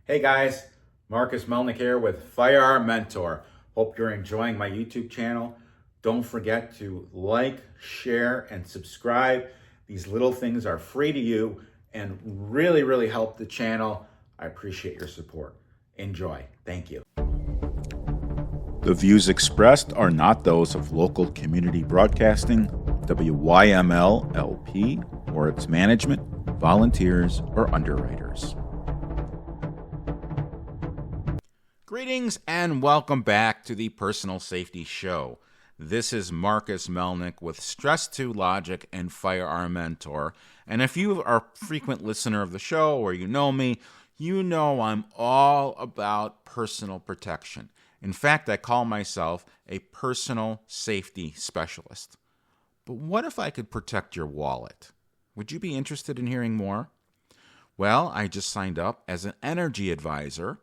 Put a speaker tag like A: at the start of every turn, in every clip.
A: Hey guys, Marcus Melnick here with Firearm Mentor. Hope you're enjoying my YouTube channel. Don't forget to like, share, and subscribe. These little things are free to you and really help the channel. I appreciate your support. Enjoy. Thank you.
B: The views expressed are not those of local community broadcasting, WYML LP, or its management, volunteers, or underwriters. Greetings and welcome back to the Personal Safety Show. This is Marcus Melnick with Stress 2 Logic and Firearm Mentor. And if you are a frequent listener of the show or you know me, you know I'm all about personal protection. In fact, I call myself a personal safety specialist. But what if I could protect your wallet? Would you be interested in hearing more? Well, I just signed up as an energy advisor,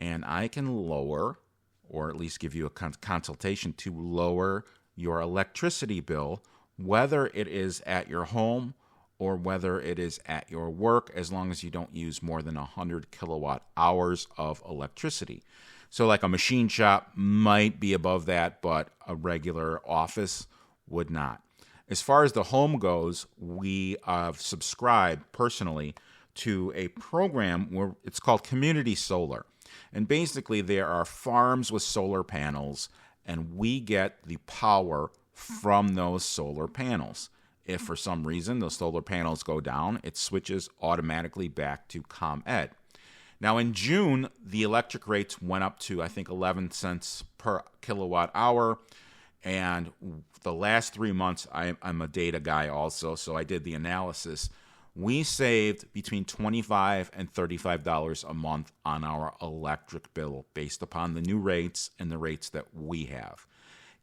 B: and I can lower, or at least give you a consultation to lower your electricity bill, whether it is at your home or whether it is at your work, as long as you don't use more than 100 kilowatt hours of electricity. So like a machine shop might be above that, but a regular office would not. As far as the home goes, we have subscribed personally to a program where it's called Community Solar. And basically there are farms with solar panels, and we get the power from those solar panels. If for some reason those solar panels go down, it switches automatically back to ComEd. Now in June, the electric rates went up to, I think, 11 cents per kilowatt hour. And the last 3 months, I'm a data guy also, so I did the analysis. We saved between $25 and $35 a month on our electric bill based upon the new rates and the rates that we have.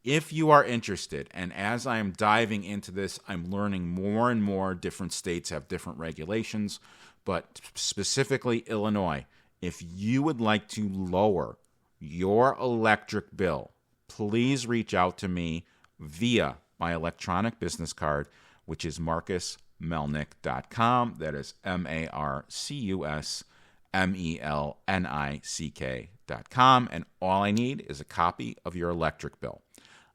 B: If you are interested, and as I'm diving into this, I'm learning more and more. Different states have different regulations, but specifically Illinois, if you would like to lower your electric bill, please reach out to me via my electronic business card, which is marcusmelnick.com. That is marcusmelnick.com. And all I need is a copy of your electric bill.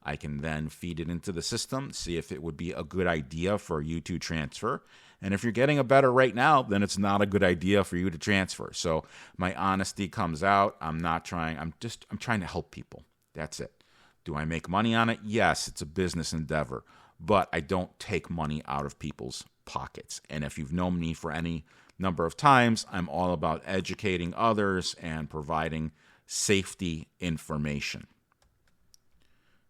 B: I can then feed it into the system, see if it would be a good idea for you to transfer. And if you're getting a better rate now, then it's not a good idea for you to transfer. So my honesty comes out. I'm trying to help people. That's it. Do I make money on it? Yes, it's a business endeavor, but I don't take money out of people's pockets. And if you've known me for any number of times, I'm all about educating others and providing safety information.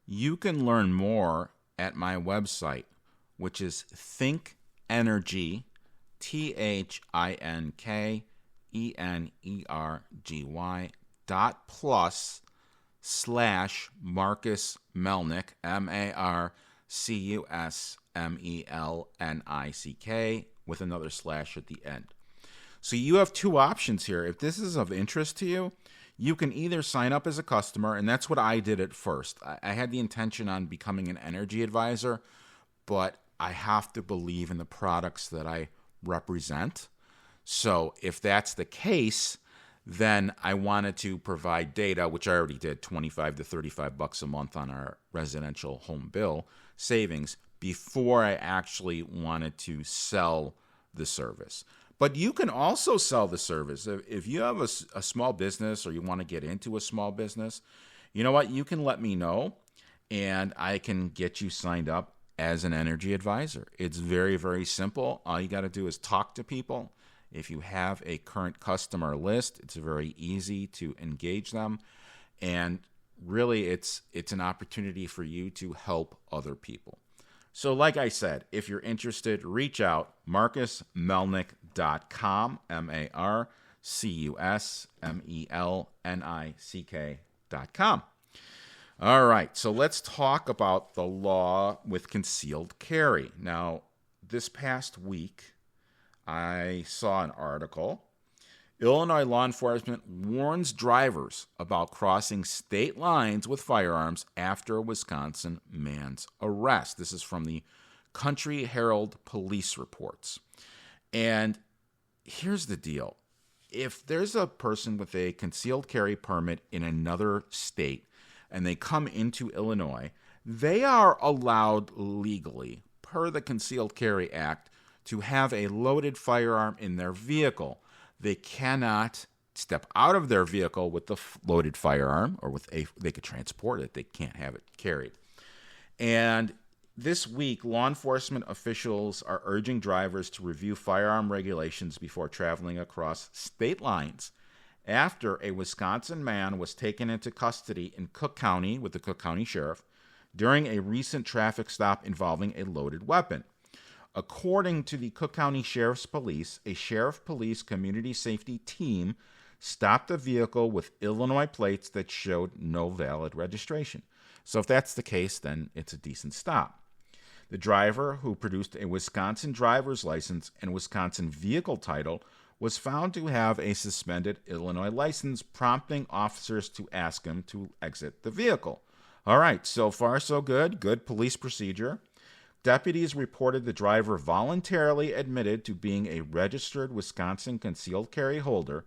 B: You can learn more at my website, which is thinkenergy, THINKENERGY.plus/Marcus Melnick, MarcusMelnick, with another slash at the end. So you have two options here. If this is of interest to you, you can either sign up as a customer, and that's what I did at first. I had the intention on becoming an energy advisor, but I have to believe in the products that I represent. So if that's the case, then I wanted to provide data, which I already did, $25 to $35 a month on our residential home bill savings, before I actually wanted to sell the service. But you can also sell the service. If you have a small business or you want to get into a small business, you know what? You can let me know, and I can get you signed up as an energy advisor. It's very simple. All you got to do is talk to people. If you have a current customer list, it's very easy to engage them. And really, it's an opportunity for you to help other people. So like I said, if you're interested, reach out, marcusmelnick.com, marcusmelnick.com. All right, so let's talk about the law with concealed carry. Now, this past week, I saw an article. Illinois law enforcement warns drivers about crossing state lines with firearms after a Wisconsin man's arrest. This is from the Country Herald Police Reports. And here's the deal. if there's a person with a concealed carry permit in another state and they come into Illinois, they are allowed legally, per the Concealed Carry Act, to have a loaded firearm in their vehicle. They cannot step out of their vehicle with the loaded firearm, or they could transport it. They can't have it carried. And this week, law enforcement officials are urging drivers to review firearm regulations before traveling across state lines after a Wisconsin man was taken into custody in Cook County with the Cook County Sheriff during a recent traffic stop involving a loaded weapon. According to the Cook County Sheriff's Police, a Sheriff Police Community Safety team stopped a vehicle with Illinois plates that showed no valid registration. So if that's the case, then it's a decent stop. The driver, who produced a Wisconsin driver's license and Wisconsin vehicle title, was found to have a suspended Illinois license, prompting officers to ask him to exit the vehicle. All right, so far so good. Good police procedure. Deputies reported the driver voluntarily admitted to being a registered Wisconsin concealed carry holder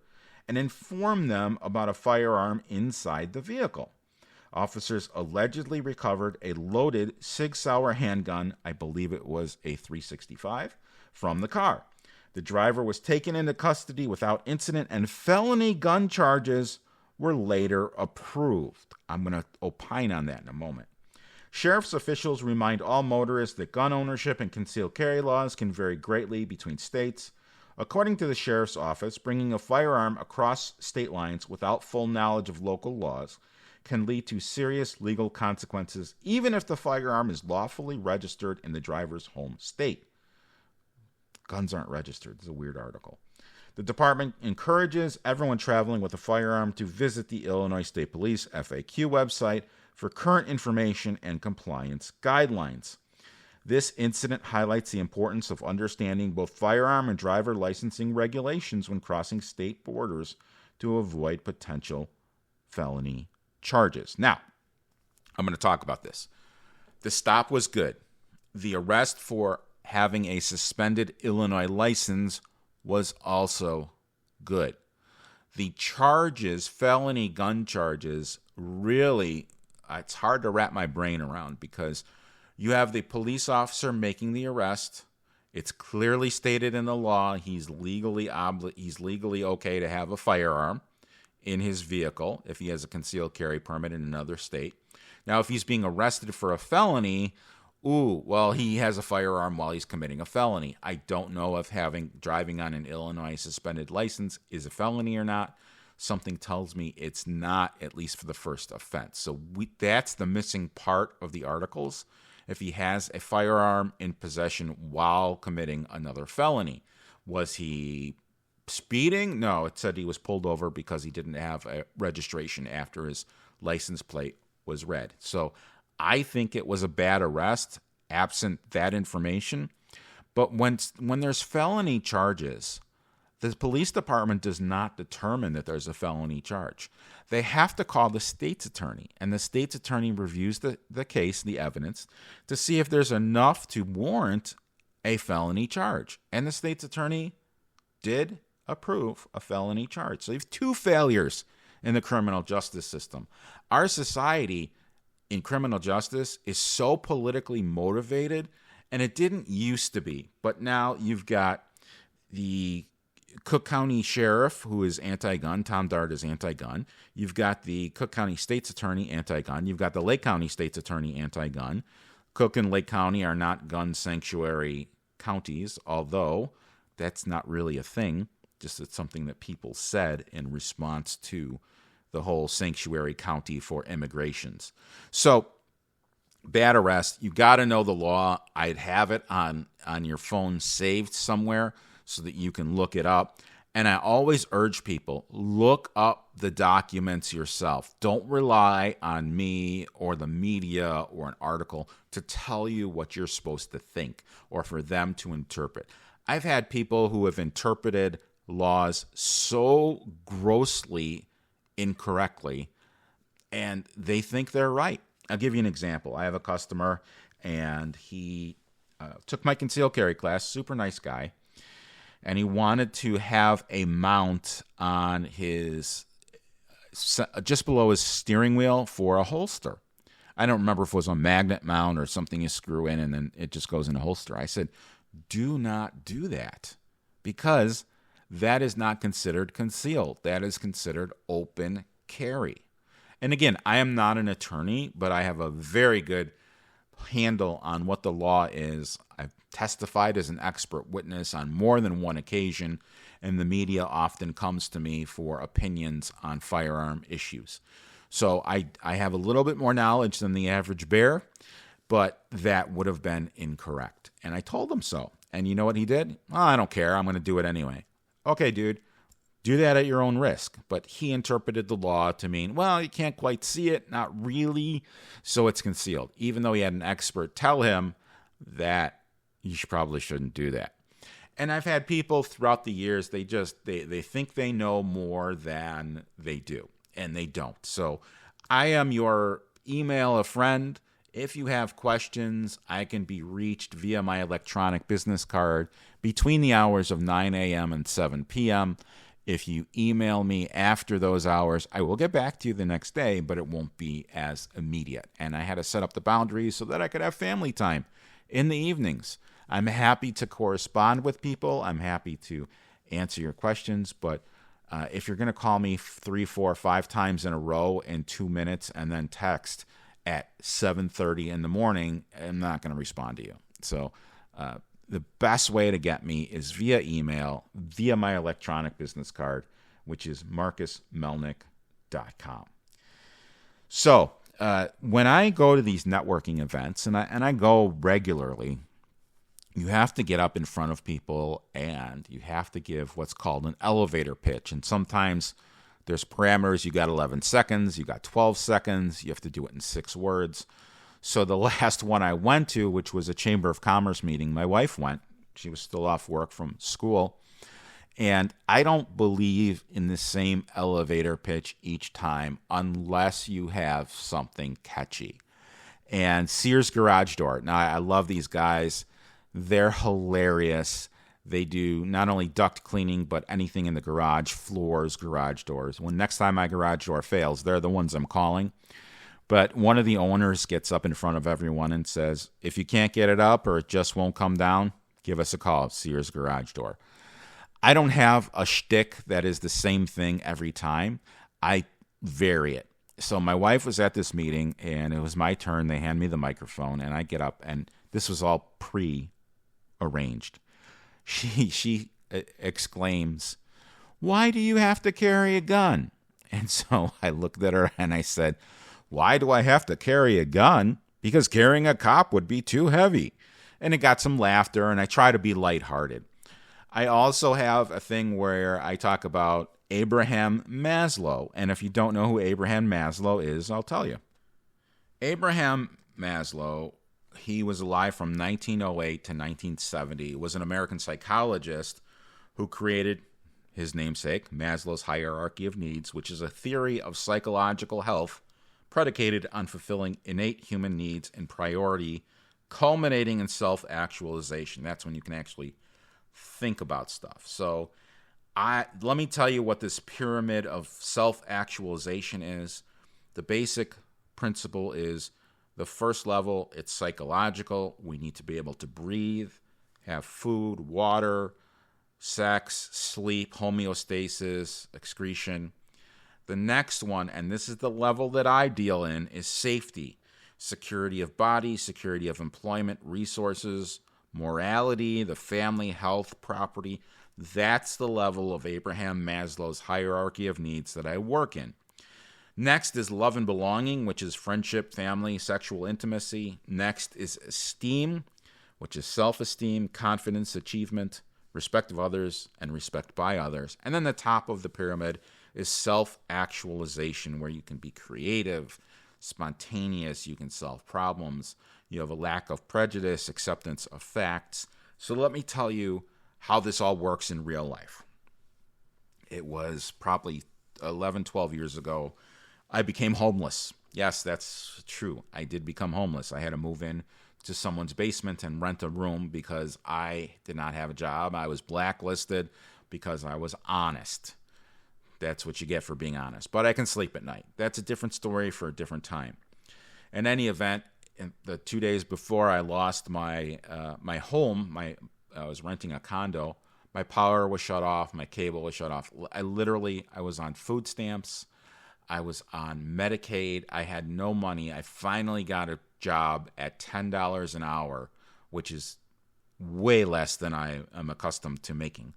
B: and informed them about a firearm inside the vehicle. Officers allegedly recovered a loaded Sig Sauer handgun, I believe it was a .365, from the car. The driver was taken into custody without incident, and felony gun charges were later approved. I'm going to opine on that in a moment. Sheriff's officials remind all motorists that gun ownership and concealed carry laws can vary greatly between states. According to the sheriff's office, bringing a firearm across state lines without full knowledge of local laws can lead to serious legal consequences, even if the firearm is lawfully registered in the driver's home state. Guns aren't registered. It's a weird article. The department encourages everyone traveling with a firearm to visit the Illinois State Police FAQ website for current information and compliance guidelines. This incident highlights the importance of understanding both firearm and driver licensing regulations when crossing state borders to avoid potential felony charges. Now, I'm going to talk about this. The stop was good. The arrest for having a suspended Illinois license was also good. The charges, felony gun charges, really, it's hard to wrap my brain around because you have the police officer making the arrest. It's clearly stated in the law he's legally okay to have a firearm in his vehicle if he has a concealed carry permit in another state. Now, if he's being arrested for a felony, he has a firearm while he's committing a felony. I don't know if driving on an Illinois suspended license is a felony or not. Something tells me it's not, at least for the first offense. So that's the missing part of the articles. If he has a firearm in possession while committing another felony. Was he speeding? No, it said he was pulled over because he didn't have a registration after his license plate was read. So I think it was a bad arrest, absent that information. But when there's felony charges, the police department does not determine that there's a felony charge. They have to call the state's attorney, and the state's attorney reviews the case, the evidence, to see if there's enough to warrant a felony charge. And the state's attorney did approve a felony charge. So you have two failures in the criminal justice system. Our society in criminal justice is so politically motivated, and it didn't used to be. But now you've got the Cook County Sheriff, who is anti-gun. Tom Dart is anti-gun. You've got the Cook County State's Attorney, anti-gun. You've got the Lake County State's Attorney, anti-gun. Cook and Lake County are not gun sanctuary counties, although that's not really a thing. Just it's something that people said in response to the whole sanctuary county for immigrations. So, bad arrest. You got to know the law. I'd have it on your phone saved somewhere so that you can look it up. And I always urge people, look up the documents yourself. Don't rely on me or the media or an article to tell you what you're supposed to think or for them to interpret. I've had people who have interpreted laws so grossly incorrectly, and they think they're right. I'll give you an example. I have a customer, and he took my concealed carry class, super nice guy, and he wanted to have a mount on his, just below his steering wheel for a holster. I don't remember if it was a magnet mount or something you screw in and then it just goes in a holster. I said, do not do that, because that is not considered concealed. That is considered open carry. And again, I am not an attorney, but I have a very good handle on what the law is. I've testified as an expert witness on more than one occasion, and the media often comes to me for opinions on firearm issues. So I have a little bit more knowledge than the average bear, but that would have been incorrect. And I told him so. And you know what he did? Oh, I don't care. I'm going to do it anyway. Okay, dude, do that at your own risk. But he interpreted the law to mean, well, you can't quite see it, not really, so it's concealed, even though he had an expert tell him that you probably shouldn't do that. And I've had people throughout the years, they think they know more than they do, and they don't. So I am your email a friend. If you have questions, I can be reached via my electronic business card between the hours of 9 a.m. and 7 p.m. If you email me after those hours, I will get back to you the next day, but it won't be as immediate. And I had to set up the boundaries so that I could have family time in the evenings. I'm happy to correspond with people. I'm happy to answer your questions, but if you're going to call me 3, 4, 5 times in a row in 2 minutes and then text at 7:30 in the morning, I'm not going to respond to you. So the best way to get me is via email, via my electronic business card, which is marcusmelnick.com. So when I go to these networking events, and I go regularly, you have to get up in front of people and you have to give what's called an elevator pitch. And sometimes there's parameters. You got 11 seconds, you got 12 seconds, you have to do it in 6 words. So the last one I went to, which was a Chamber of Commerce meeting, my wife went. She was still off work from school. And I don't believe in the same elevator pitch each time unless you have something catchy. And Sears Garage Door. Now, I love these guys. They're hilarious. They do not only duct cleaning, but anything in the garage, floors, garage doors. When next time my garage door fails, they're the ones I'm calling. But one of the owners gets up in front of everyone and says, if you can't get it up or it just won't come down, give us a call, Sears Garage Door. I don't have a shtick that is the same thing every time. I vary it. So my wife was at this meeting, and it was my turn. They hand me the microphone, and I get up, and this was all pre-arranged. She exclaims, "Why do you have to carry a gun?" And so I looked at her and I said, "Why do I have to carry a gun? Because carrying a cop would be too heavy." And it got some laughter, and I try to be lighthearted. I also have a thing where I talk about Abraham Maslow. And if you don't know who Abraham Maslow is, I'll tell you. Abraham Maslow, he was alive from 1908 to 1970. He was an American psychologist who created his namesake, Maslow's hierarchy of needs, which is a theory of psychological health predicated on fulfilling innate human needs in priority, culminating in self-actualization. That's when you can actually think about stuff. So let me tell you what this pyramid of self-actualization is. The basic principle is the first level, it's psychological. We need to be able to breathe, have food, water, sex, sleep, homeostasis, excretion. The next one, and this is the level that I deal in, is safety. Security of body, security of employment, resources, morality, the family, health, property. That's the level of Abraham Maslow's hierarchy of needs that I work in. Next is love and belonging, which is friendship, family, sexual intimacy. Next is esteem, which is self-esteem, confidence, achievement, respect of others, and respect by others. And then the top of the pyramid is self-actualization, where you can be creative, spontaneous, you can solve problems, you have a lack of prejudice, acceptance of facts. So let me tell you how this all works in real life. It was probably 11, 12 years ago. I became homeless. Yes, that's true. I did become homeless. I had to move in to someone's basement and rent a room because I did not have a job. I was blacklisted because I was honest. That's what you get for being honest. But I can sleep at night. That's a different story for a different time. In any event, in the 2 days before I lost my my home, I was renting a condo. My power was shut off. My cable was shut off. I was on food stamps. I was on Medicaid. I had no money. I finally got a job at $10 an hour, which is way less than I am accustomed to making.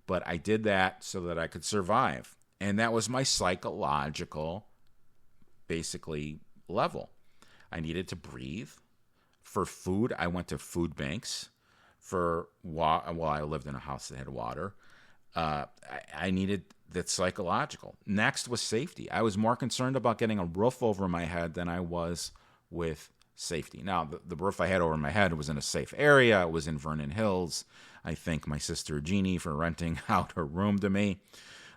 B: But I did that so that I could survive. And that was my psychological, basically, level. I needed to breathe. For food, I went to food banks. I lived in a house that had water. I needed that psychological. Next was safety. I was more concerned about getting a roof over my head than I was with safety. Now, the roof I had over my head was in a safe area. It was in Vernon Hills. I thank my sister Jeannie for renting out her room to me.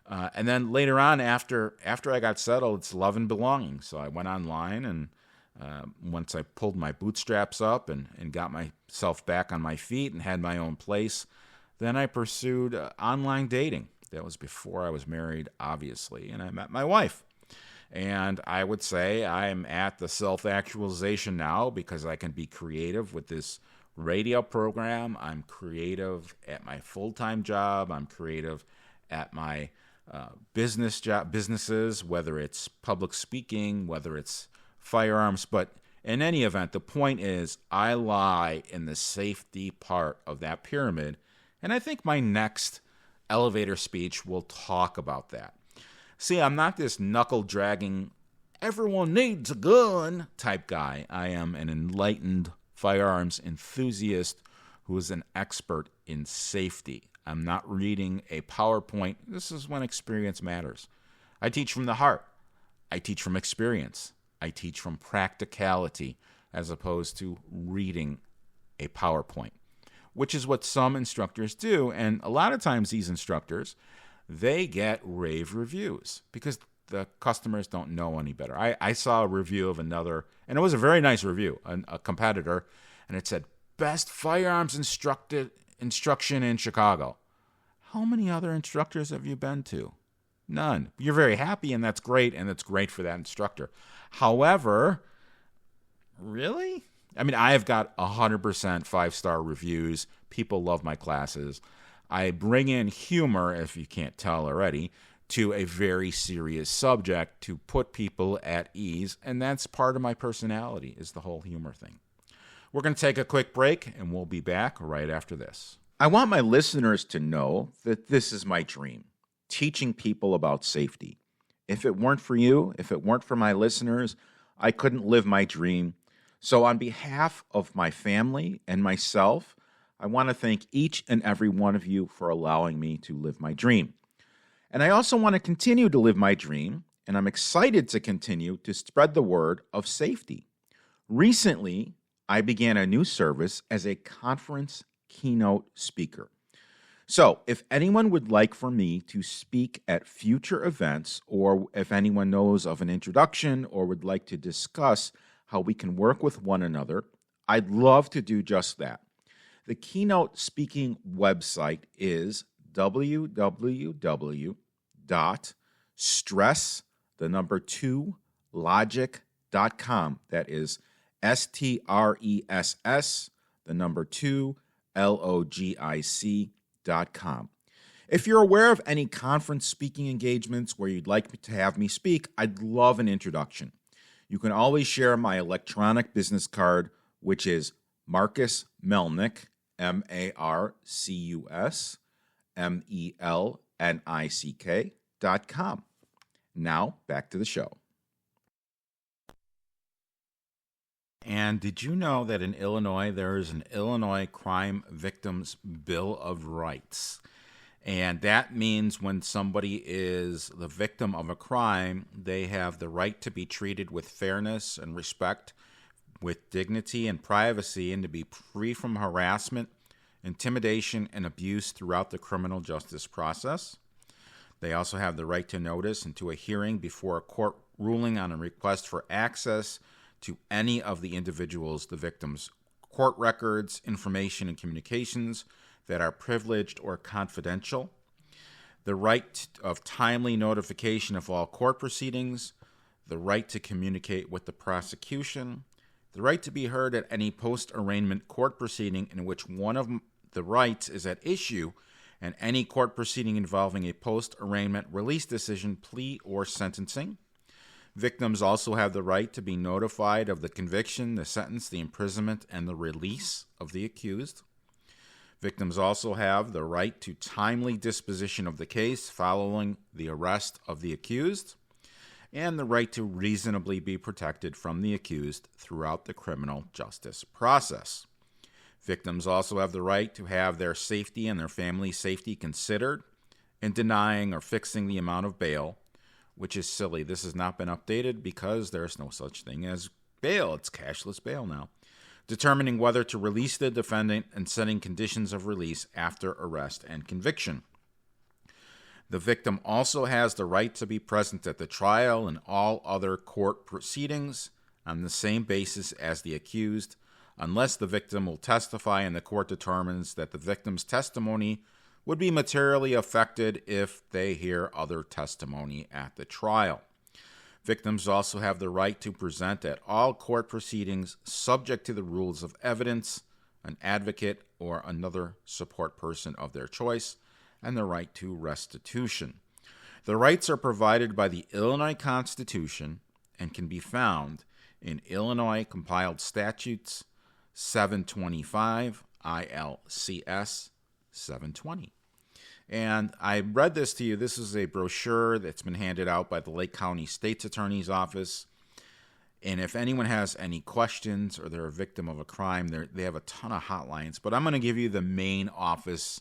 B: And then later on, after I got settled, it's love and belonging. So I went online, and once I pulled my bootstraps up and got myself back on my feet and had my own place, then I pursued online dating. That was before I was married, obviously, and I met my wife. And I would say I'm at the self-actualization now because I can be creative with this radio program. I'm creative at my full-time job. I'm creative at my businesses, whether it's public speaking, whether it's firearms. But in any event, the point is I lie in the safety part of that pyramid. And I think my next elevator speech will talk about that. See, I'm not this knuckle-dragging, everyone needs a gun type guy. I am an enlightened firearms enthusiast who is an expert in safety. I'm not reading a PowerPoint. This is when experience matters. I teach from the heart. I teach from experience. I teach from practicality as opposed to reading a PowerPoint, which is what some instructors do. And a lot of times these instructors, they get rave reviews because the customers don't know any better. I saw a review of another, and it was a very nice review, a competitor, and it said, best firearms instruction in Chicago. How many other instructors have you been to? None. You're very happy, and that's great for that instructor. However, really? I mean, I have got 100% 5-star reviews. People love my classes. I bring in humor, if you can't tell already, to a very serious subject to put people at ease, and that's part of my personality, is the whole humor thing. We're going to take a quick break, and we'll be back right after this. I want my listeners to know that this is my dream, teaching people about safety. If it weren't for you, if it weren't for my listeners, I couldn't live my dream. So on behalf of my family and myself, I want to thank each and every one of you for allowing me to live my dream. And I also want to continue to live my dream, and I'm excited to continue to spread the word of safety. Recently, I began a new service as a conference keynote speaker. So if anyone would like for me to speak at future events, or if anyone knows of an introduction or would like to discuss how we can work with one another, I'd love to do just that. The keynote speaking website is www.stress2logic.com. That is STRESS2logic.com. If you're aware of any conference speaking engagements where you'd like to have me speak, I'd love an introduction. You can always share my electronic business card, which is Marcus Melnick, MarcusMelnick.com. Now, back to the show. And did you know that in Illinois, there is an Illinois Crime Victims Bill of Rights? And that means when somebody is the victim of a crime, they have the right to be treated with fairness and respect, with dignity and privacy, and to be free from harassment, intimidation, and abuse throughout the criminal justice process. They also have the right to notice and to a hearing before a court ruling on a request for access to any of the individuals the victims court records, information, and communications that are privileged or confidential, the right of timely notification of all court proceedings, the right to communicate with the prosecution, the right to be heard at any post-arraignment court proceeding in which one of the rights is at issue, and any court proceeding involving a post-arraignment release decision, plea, or sentencing. Victims also have the right to be notified of the conviction, the sentence, the imprisonment, and the release of the accused. Victims also have the right to timely disposition of the case following the arrest of the accused, and the right to reasonably be protected from the accused throughout the criminal justice process. Victims also have the right to have their safety and their family's safety considered in denying or fixing the amount of bail, which is silly. This has not been updated because there's no such thing as bail. It's cashless bail now. Determining whether to release the defendant and setting conditions of release after arrest and conviction. The victim also has the right to be present at the trial and all other court proceedings on the same basis as the accused, unless the victim will testify and the court determines that the victim's testimony would be materially affected if they hear other testimony at the trial. Victims also have the right to present at all court proceedings subject to the rules of evidence, an advocate, or another support person of their choice, and the right to restitution. The rights are provided by the Illinois Constitution and can be found in Illinois Compiled Statutes 725 ILCS 720. And I read this to you. This is a brochure that's been handed out by the Lake County State's Attorney's Office. And if anyone has any questions or they're a victim of a crime, they have a ton of hotlines. But I'm going to give you the main office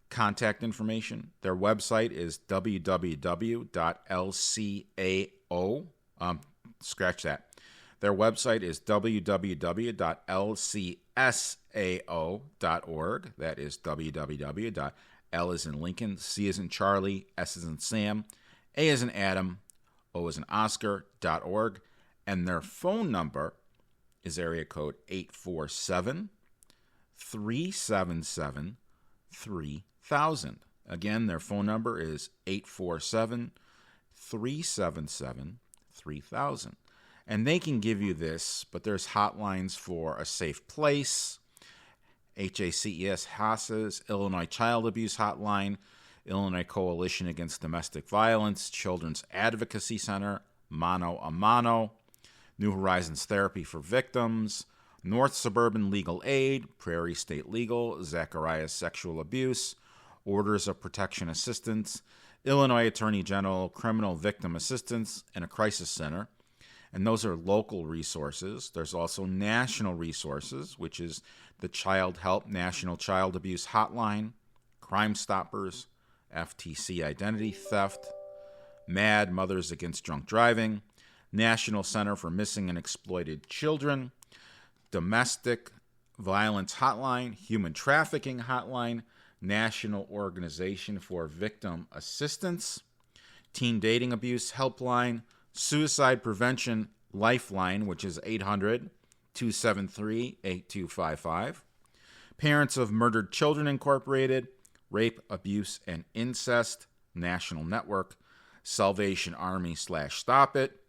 B: contact information. Their website is www.lcao. Scratch that. Their website is www.lcsao.org. That is www. L is in Lincoln, C is in Charlie, S is in Sam, A is in Adam, O is in Oscar.org. And their phone number is area code 847-377-3000. Again, their phone number is 847-377-3000. And they can give you this, but there's hotlines for A Safe Place, HACES, Illinois Child Abuse Hotline, Illinois Coalition Against Domestic Violence, Children's Advocacy Center, Mano a Mano, New Horizons Therapy for Victims, North Suburban Legal Aid, Prairie State Legal, Zacharias Sexual Abuse, Orders of Protection Assistance, Illinois Attorney General Criminal Victim Assistance, and a Crisis Center. And those are local resources. There's also national resources, which is the Child Help National Child Abuse Hotline, Crime Stoppers, FTC Identity Theft, MAD, Mothers Against Drunk Driving, National Center for Missing and Exploited Children, Domestic Violence Hotline, Human Trafficking Hotline, National Organization for Victim Assistance, Teen Dating Abuse Helpline, Suicide Prevention Lifeline, which is 800-273-8255, Parents of Murdered Children Incorporated, Rape, Abuse, and Incest National Network, Salvation Army /Stop It,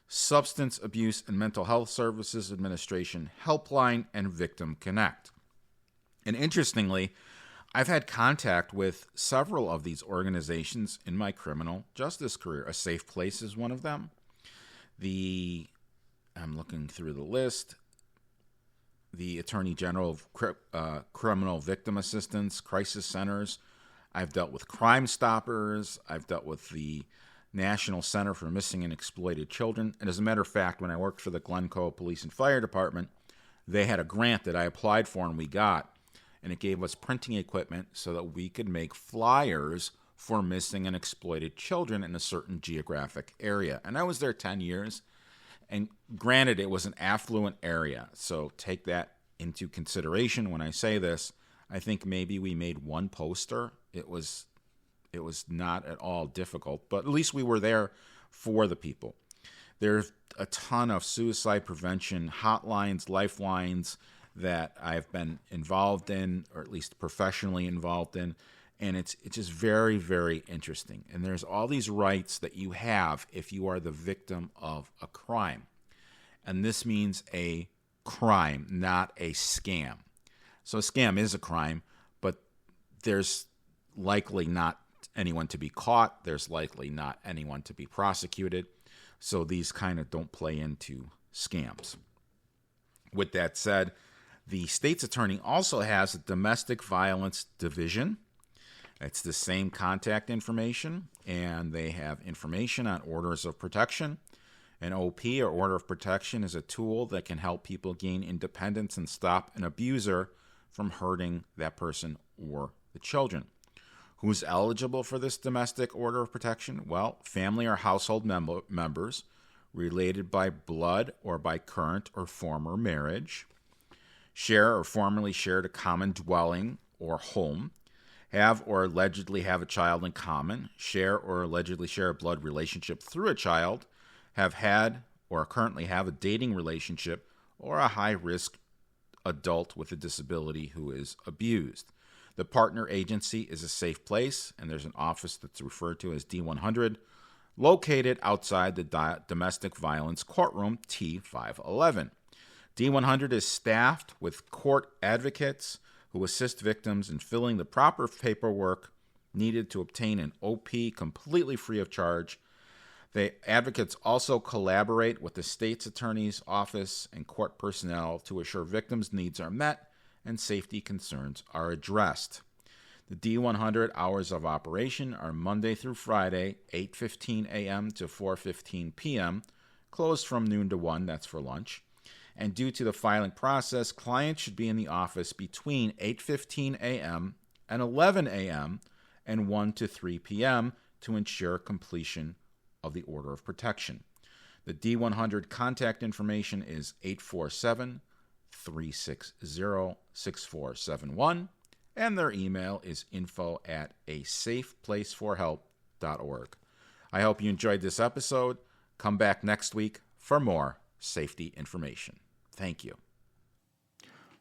B: Substance Abuse and Mental Health Services Administration Helpline, and Victim Connect. And interestingly, I've had contact with several of these organizations in my criminal justice career. A Safe Place is one of them. I'm looking through the list. The Attorney General of Criminal Victim Assistance, Crisis Centers. I've dealt with Crime Stoppers. I've dealt with the National Center for Missing and Exploited Children. And as a matter of fact, when I worked for the Glencoe Police and Fire Department, they had a grant that I applied for and we got. And it gave us printing equipment so that we could make flyers for missing and exploited children in a certain geographic area. And I was there 10 years. And granted, it was an affluent area. So take that into consideration when I say this. I think maybe we made one poster. It was not at all difficult, but at least we were there for the people. There's a ton of suicide prevention hotlines, lifelines that I've been involved in, or at least professionally involved in. And it's just very, very interesting. And there's all these rights that you have if you are the victim of a crime. And this means a crime, not a scam. So a scam is a crime, but there's likely not anyone to be caught. There's likely not anyone to be prosecuted. So these kind of don't play into scams. With that said, the state's attorney also has a domestic violence division. It's the same contact information, and they have information on orders of protection. An OP, or order of protection, is a tool that can help people gain independence and stop an abuser from hurting that person or the children. Who's eligible for this domestic order of protection? Well, family or household members related by blood or by current or former marriage, share or formerly shared a common dwelling or home, have or allegedly have a child in common, share or allegedly share a blood relationship through a child, have had or currently have a dating relationship, or a high-risk adult with a disability who is abused. The partner agency is a safe place, and there's an office that's referred to as D100, located outside the Domestic Violence Courtroom T511. D100 is staffed with court advocates who assist victims in filling the proper paperwork needed to obtain an OP completely free of charge. The advocates also collaborate with the state's attorney's office and court personnel to assure victims' needs are met and safety concerns are addressed. The D100 hours of operation are Monday through Friday, 8:15 a.m. to 4:15 p.m., closed from noon to 1, that's for lunch. And due to the filing process, clients should be in the office between 8:15 a.m. and 11 a.m. and 1 to 3 p.m. to ensure completion of the order of protection. The D100 contact information is 847-360-6471, and their email is info@asafeplaceforhelp.org. I hope you enjoyed this episode. Come back next week for more safety information. Thank you.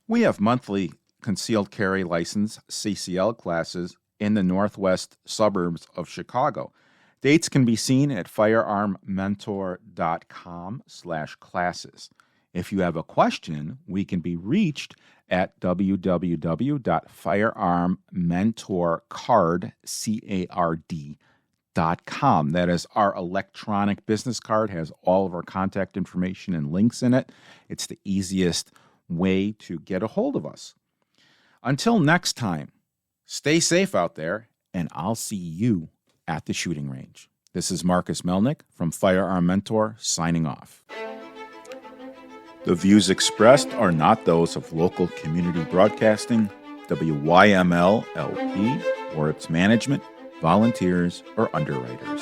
B: We have monthly concealed carry license CCL classes in the northwest suburbs of Chicago. Dates can be seen at firearmmentor.com/classes. If you have a question, we can be reached at www.firearmmentorcard.com. That is our electronic business card, has all of our contact information and links in it. It's the easiest way to get a hold of us. Until next time, stay safe out there, and I'll see you at the shooting range. This is Marcus Melnick from Firearm Mentor signing off. The views expressed are not those of local community broadcasting, WYML LP, or its management, volunteers, or underwriters.